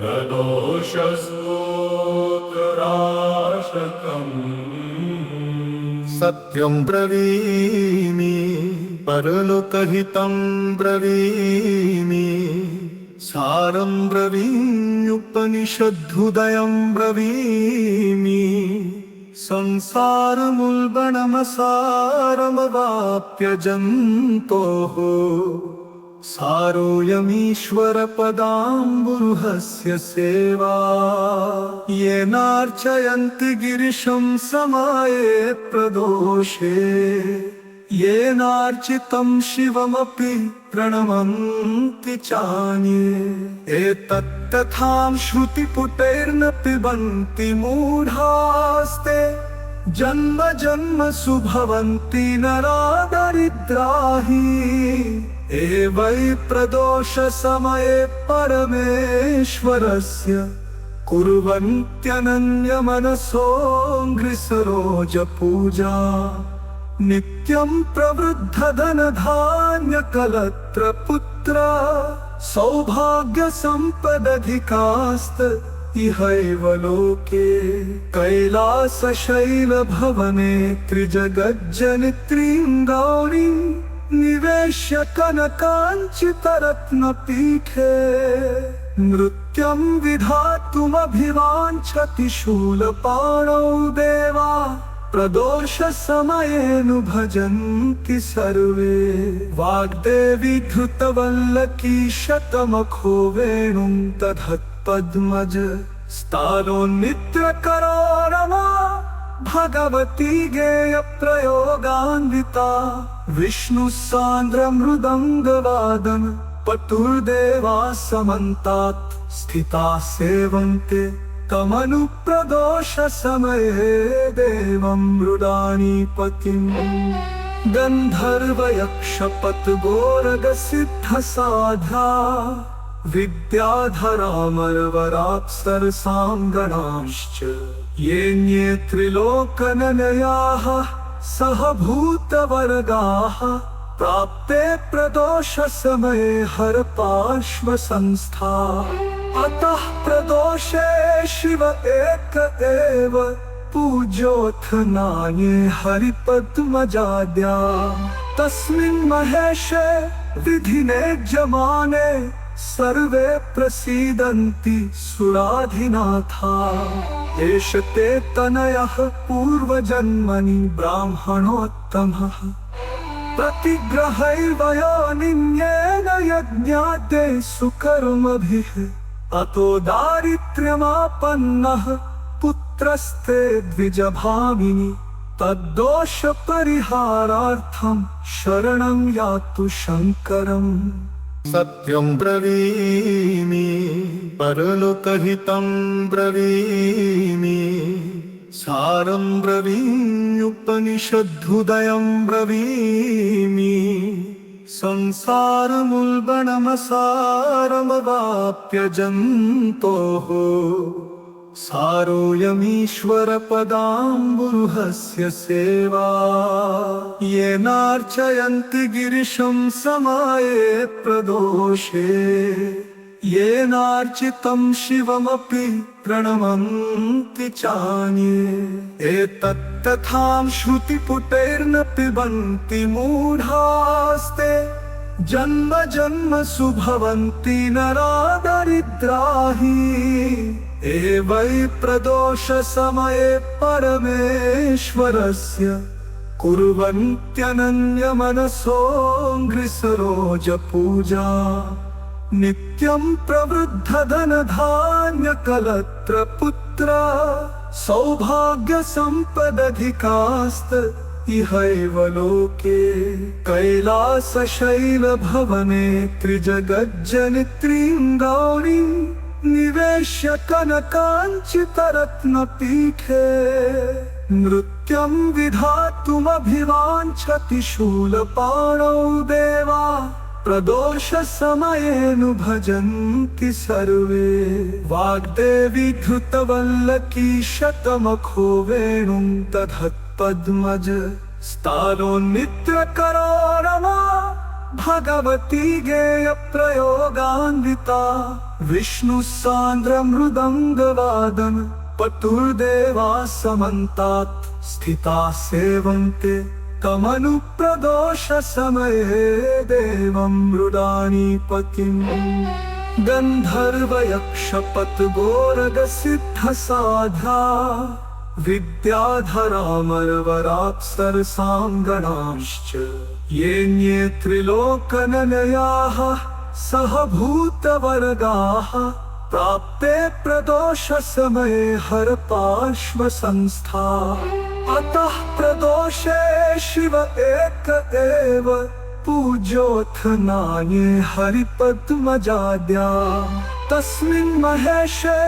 न दोषस्तोत्रराशकम् सत्यं ब्रवीमि परलोकहितं ब्रवीमि सारं ब्रवीम्युपनिषद्धुदयं ब्रवीमि संसारमुल्बणमसारमवाप्य जन्तोः सारोऽयमीश्वरपदाम्बुरुहस्य सेवा येनार्चयन्ति गिरिशं समाये प्रदोषे येनार्चितं शिवमपि प्रणमन्ति चान्ये एतत्तथां श्रुतिपुटैर्न पिबन्ति मूढास्ते जन्म जन्मसु भवन्ति नरा दरिद्राः एवै प्रदोषसमये परमेश्वरस्य कुर्वन्त्यनन्यमनसो घृसरोजपूजा नित्यं प्रवृद्धधनधान्यकलत्रपुत्र सौभाग्यसम्पदधिकास्त इहैव लोके कैलासशैलभवने त्रिजगज्जनित्रीं गौरीं निवेश्य कनकाञ्चितरत्नपीठे नृत्यं विधातुमभिवाञ्छति शूलपाणौ देवा प्रदोषसमयेऽनुभजन्ति सर्वे वाग्देवी धृतवल्लकी शतमखो वेणुं दधत्पद्मज स्थानोन्नित्यकरो रमा भगवती गेयप्रयोगान्विता विष्णुः सान्द्रमृदङ्गवादन पटुर्देवा समन्तात् स्थिता सेवन्ते तमनुप्रदोषसमये देवं मृडानीपतिम् गन्धर्वयक्षपतगोरगसिद्धसाध्या विद्याधरामरवराप्सरसाङ्गणांश्च येऽन्ये त्रिलोकननयाः सह भूतवर्गाः प्राप्ते प्रदोषसमये हरपार्श्वसंस्था अतः प्रदोषे शिव एक एव पूज्योऽथ नान्ये हरिपद्मजाद्या तस्मिन् महेशे विधिने जमाने सर्वे प्रसीदन्ति सुराधिनाथा एष ते तनयः पूर्वजन्मनि ब्राह्मणोत्तमः प्रतिग्रहैर्वयोनिन्येन यज्ञाते सुकर्मभिः अतो दारिद्र्यमापन्नः पुत्रस्ते द्विजभामिनि तद्दोषपरिहारार्थं शरणं यातु शङ्करम् सत्यं ब्रवीमि परलोकहितं ब्रवीमि सारं ब्रवीम्युपनिषद्धुदयं ब्रवीमि संसारमुल्बणमसारमवाप्य जन्तोः सारोऽयमीश्वरपदाम्बुरुहस्य सेवा येनार्चयन्ति गिरिशं समाये प्रदोषे येनार्चितं शिवमपि प्रणमन्ति चान्ये एतत्तथां श्रुतिपुटैर्न पिबन्ति मूढास्ते जन्म जन्मसु भवन्ति नरा दरिद्राः एवै प्रदोषसमये परमेश्वरस्य कुर्वन्त्यनन्यमनसो घृसरोजपूजा नित्यं प्रवृद्धधनधान्यकलत्रपुत्र सौभाग्यसम्पदधिकास्त इहैव लोके कैलासशैलभवने त्रिजगज्जनित्रीं गौरीं निवेश्य कनकाञ्चितरत्नपीठे नृत्यं विधातुमभिवाञ्छति शूलपाणौ देवा प्रदोषसमयेऽनुभजन्ति सर्वे वाग्देवी धृतवल्लकी शतमखो वेणुं दधत्पद्मज स्थानोन्नित्यकरो रमा भगवती गेयप्रयोगान्विता विष्णुसान्द्रमृदङ्गवादन पटुर्देवा समन्तात् स्थिता सेवन्ते तमनुप्रदोषसमये देवं मृडानीपतिम् गन्धर्वयक्षपतगोरगसिद्धसाध्या विद्याधरामरवराप्सरसाङ्गणांश्च येऽन्ये त्रिलोकनलयाः सहभूतवर्गाः प्राप्ते प्रदोषसमये हरपार्श्वसंस्था अतः प्रदोषे शिव एक एव पूज्योऽथ नान्ये हरिपद्मजाद्या तस्मिन् महेशे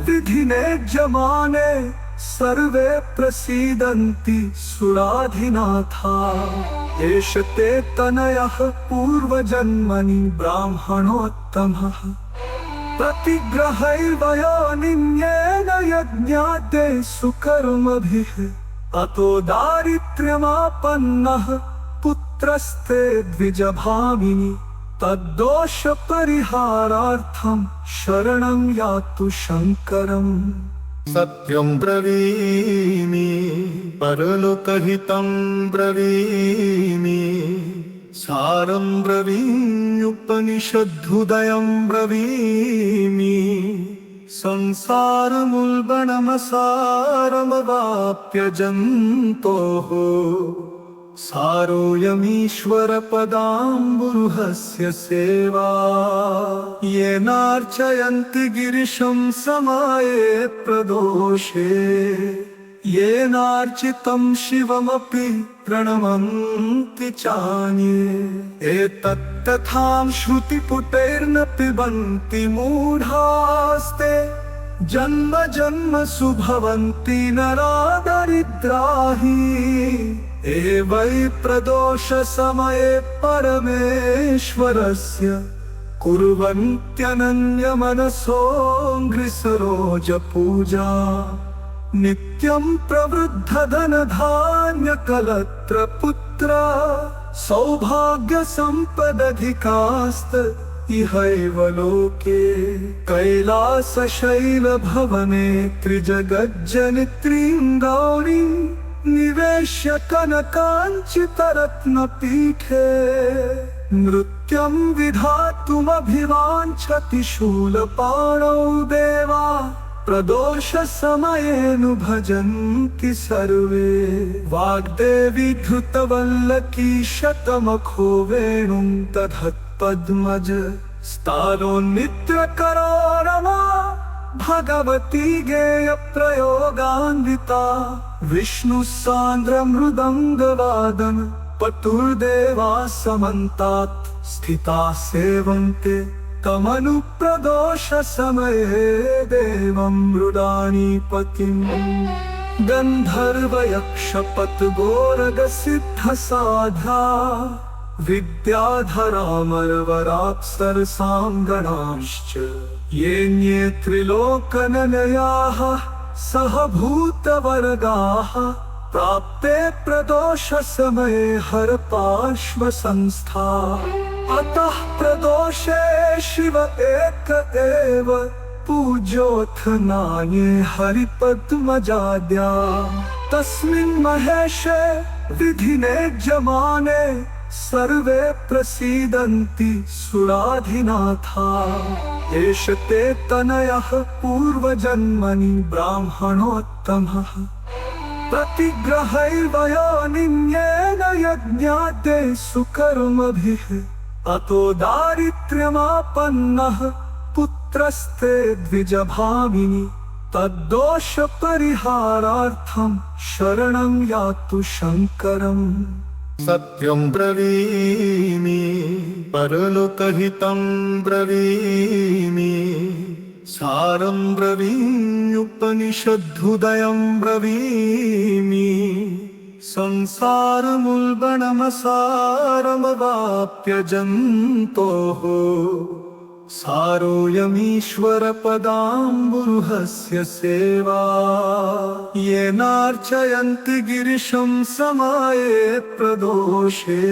विधिने जमाने सर्वे प्रसीदन्ति सुराधिनाथा एष ते तनयः पूर्वजन्मनि ब्राह्मणोत्तमः प्रतिग्रहैर्वयोनिन्येन यज्ञाते सुकर्मभिः अतो दारिद्र्यमापन्नः पुत्रस्ते द्विजभामिनि तद्दोषपरिहारार्थं शरणं यातु शङ्करम् सत्यं ब्रवीमि परलोकहितं ब्रवीमि सारं ब्रवीम्युपनिषद्धुदयं ब्रवीमि संसारमुल्बणमसारमवाप्य जन्तोः सारोऽयमीश्वरपदाम्बुरुहस्य सेवा येनार्चयन्ति गिरिशं समाये प्रदोषे येनार्चितं शिवमपि प्रणमन्ति चान्ये एतत्तथां श्रुतिपुटैर्न पिबन्ति मूढास्ते जन्म जन्मसु भवन्ति नरा दरिद्राहि एवै प्रदोषसमये परमेश्वरस्य कुर्वन्त्यनन्यमनसो घृसरोजपूजा नित्यं प्रवृद्धधनधान्यकलत्रपुत्र सौभाग्यसम्पदधिकास्त इहैव लोके कैलासशैलभवने त्रिजगज्जनित्रीं गौरीं निवेश्य कनकाञ्चितरत्नपीठे नृत्यं विधातुमभिवाञ्छति शूलपाणौ देवा प्रदोषसमयेनु भजन्ति सर्वे वाग्देवी धृतवल्लकी शतमखो वेणुं दधत्पद्मज स्थानोन्नित्यकरो रमा भगवती गेयप्रयोगान्विता विष्णुसान्द्रमृदङ्गवादन पटुर्देवा समन्तात् स्थिता सेवन्ते तमनुप्रदोषसमये देवं मृडानीपतिम् गन्धर्वयक्षपतगोरगसिद्धसाध्या विद्याधरामरवराप्सरसाङ्गणांश्च येऽन्ये त्रिलोकनलयाः सहभूतवर्गाः प्राप्ते प्रदोषसमये हरपार्श्वसंस्था अतः प्रदोषे शिव एक एव पूज्योऽथ नान्ये हरिपद्मजाद्या तस्मिन् महेशे विधिने जमाने सर्वे प्रसीदन्ति सुराधिनाथा एष ते तनयः पूर्वजन्मनि ब्राह्मणोत्तमः प्रतिग्रहैर्वयोनिन्येन यज्ञाते सुकर्मभिः अतो दारिद्र्यमापन्नः पुत्रस्ते द्विजभामिनि तद्दोषपरिहारार्थं शरणं यातु शङ्करम् सत्यं ब्रवीमि परलोकहितं ब्रवीमि सारं ब्रवीम्युपनिषद्धुदयं ब्रवीमि संसारमुल्बणमसारमवाप्य जन्तोः सारोऽयमीश्वरपदाम्बुरुहस्य सेवा येनार्चयन्ति गिरिशं समाये प्रदोषे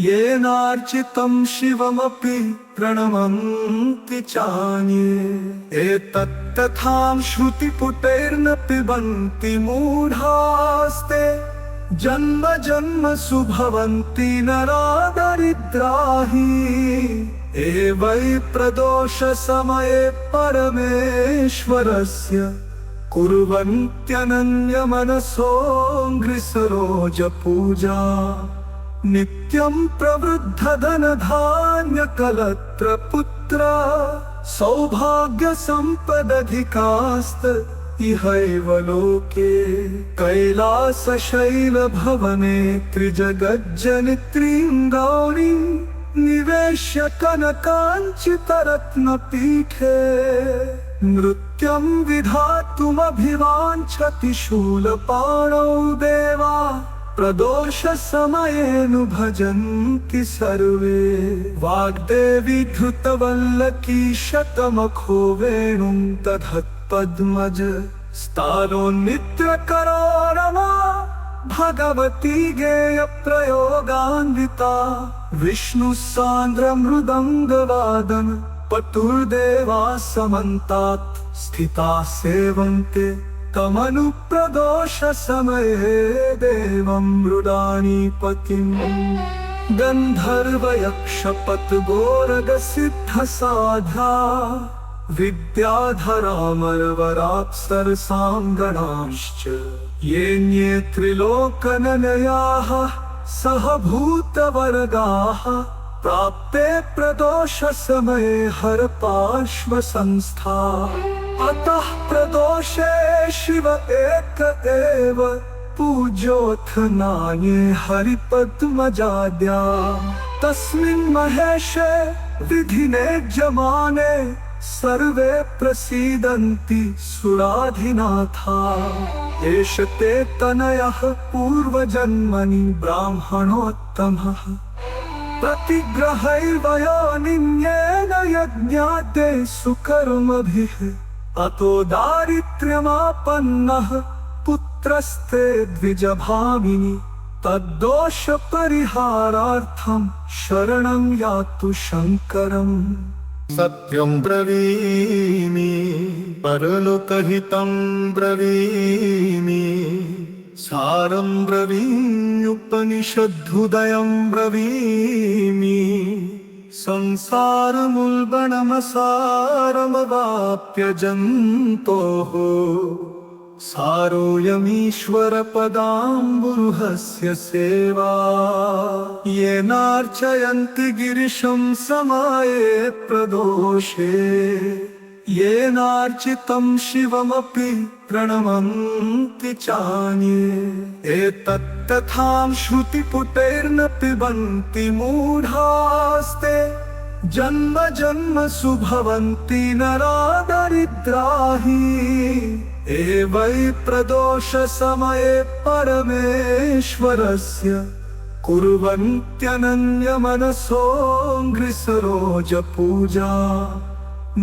येनार्चितं शिवमपि प्रणमन्ति चान्ये एतत्तथां श्रुतिपुटैर्न पिबन्ति मूढास्ते जन्म जन्मसु भवन्ति नरा दरिद्राहि एवै प्रदोषसमये परमेश्वरस्य कुर्वन्त्यनन्यमनसो घृसरोजपूजा नित्यं प्रवृद्धधनधान्यकलत्रपुत्र सौभाग्यसम्पदधिकास्त इहैव लोके कैलासशैलभवने त्रिजगज्जनित्रीं गौरीं निवेश्य कनकाञ्चितरत्नपीठे नृत्यं विधातुमभिवाञ्छति शूलपाणौ देवा प्रदोषसमयेनु भजन्ति सर्वे वाग्देवी धृतवल्लकी शतमखो वेणुं दधत्पद्मज स्थानोन्नित्यकरो रमा भगवती गेयप्रयोगान्विता विष्णुः सान्द्रमृदङ्गवादन पटुर्देवा समन्तात् स्थिता सेवन्ते तमनुप्रदोषसमये देवं मृडानीपतिम् गन्धर्वयक्षपतगोरगसिद्धसाध्या विद्याधरामरवराप्सरसाङ्गणाश्च येऽन्ये त्रिलोकननयाः सहभूतवर्गाः प्राप्ते प्रदोषसमये हरपार्श्वसंस्था अतः प्रदोषे शिव एक एव पूज्योऽथ नान्ये हरिपद्मजाद्या तस्मिन् महेशे विधिने जमाने सर्वे प्रसीदन्ति सुराधिनाथा एष ते तनयः पूर्वजन्मनि ब्राह्मणोत्तमः प्रतिग्रहैर्वयोनिन्येन यज्ञाते सुकर्मभिः अतो दारिद्र्यमापन्नः पुत्रस्ते द्विजभामिनि तद्दोषपरिहारार्थं शरणं यातु शङ्करम् सत्यं ब्रवीमि परलोकहितं ब्रवीमि सारं ब्रवीम्युपनिषद्धुदयं ब्रवीमि संसारमुल्बणमसारमवाप्य जन्तोः सारोऽयमीश्वरपदाम्बुरुहस्य सेवा येनार्चयन्ति गिरिशं समाये प्रदोषे येनार्चितं शिवमपि प्रणमन्ति चान्ये एतत्तथां श्रुतिपुटैर्न पिबन्ति मूढास्ते जन्म जन्मसु भवन्ति नरा दरिद्राहि एवै प्रदोषसमये परमेश्वरस्य कुर्वन्त्यनन्यमनसो घृसरोजपूजा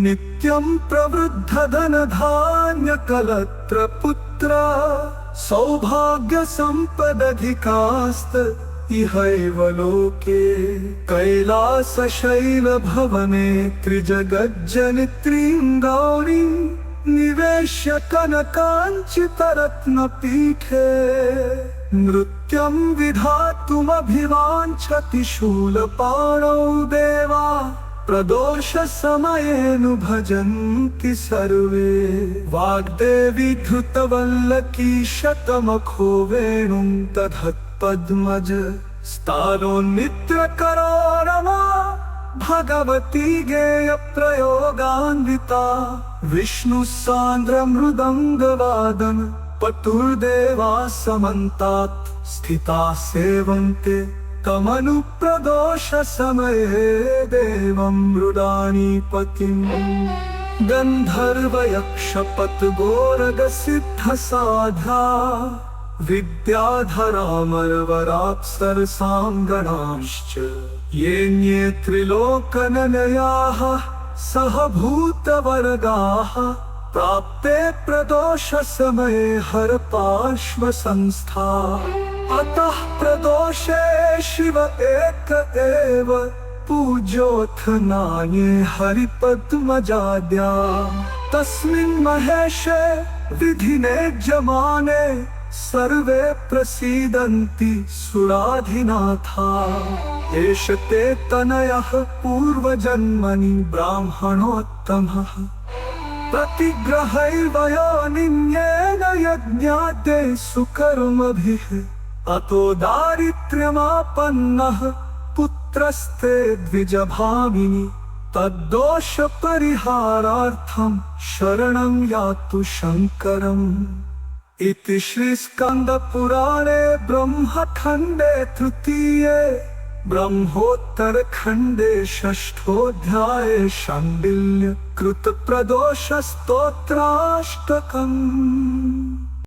नित्यं प्रवृद्धधनधान्यकलत्रपुत्र सौभाग्यसम्पदधिकास्त इहैव लोके कैलासशैलभवने त्रिजगज्जनित्रीं गौरीं निवेश्य कनकाञ्चितरत्नपीठे नृत्यं विधातुमभिवाञ्छति शूलपाणौ देवा प्रदोषसमयेनु भजन्ति सर्वे वाग्देवी धृतवल्लकी शतमखो वेणुं दधत्पद्मज स्थानोन्नित्यकरो रमा भगवती गेयप्रयोगान्विता विष्णुः सान्द्रमृदङ्गवादन पटुर्देवा समन्तात् स्थिता सेवन्ते तमनुप्रदोषसमये देवं मृडानीपतिम् गन्धर्वयक्षपतगोरगसिद्धसाध्या विद्याधरामरवराप्सरसाङ्गणाश्च येऽन्ये त्रिलोकननयाः सहभूतवर्गाः प्राप्ते प्रदोष समये हर पार्श्व संस्था अतः प्रदोषे शिव एक एव पूज्योऽथ नान्ये हरिपद्मजाद्या तस्मिन् महेशे विधिने जमाने सर्वे प्रसीदन्ति सुराधिनाथा एष ते तनयः पूर्वजन्मनि ब्राह्मणोत्तमः प्रतिग्रहैर्वयोनिन्येन यज्ञाते सुकर्मभिः अतो दारिद्र्यमापन्नः पुत्रस्ते द्विजभामिनि तद्दोष परिहारार्थं शरणं यातु शङ्करम् इति श्री स्कंद पुराणे ब्रह्मखंडे तृतीये ब्रह्मोत्तर खंडे षष्ठोऽध्याये शाण्डिल्य कृत प्रदोष स्तोत्राष्टकम्।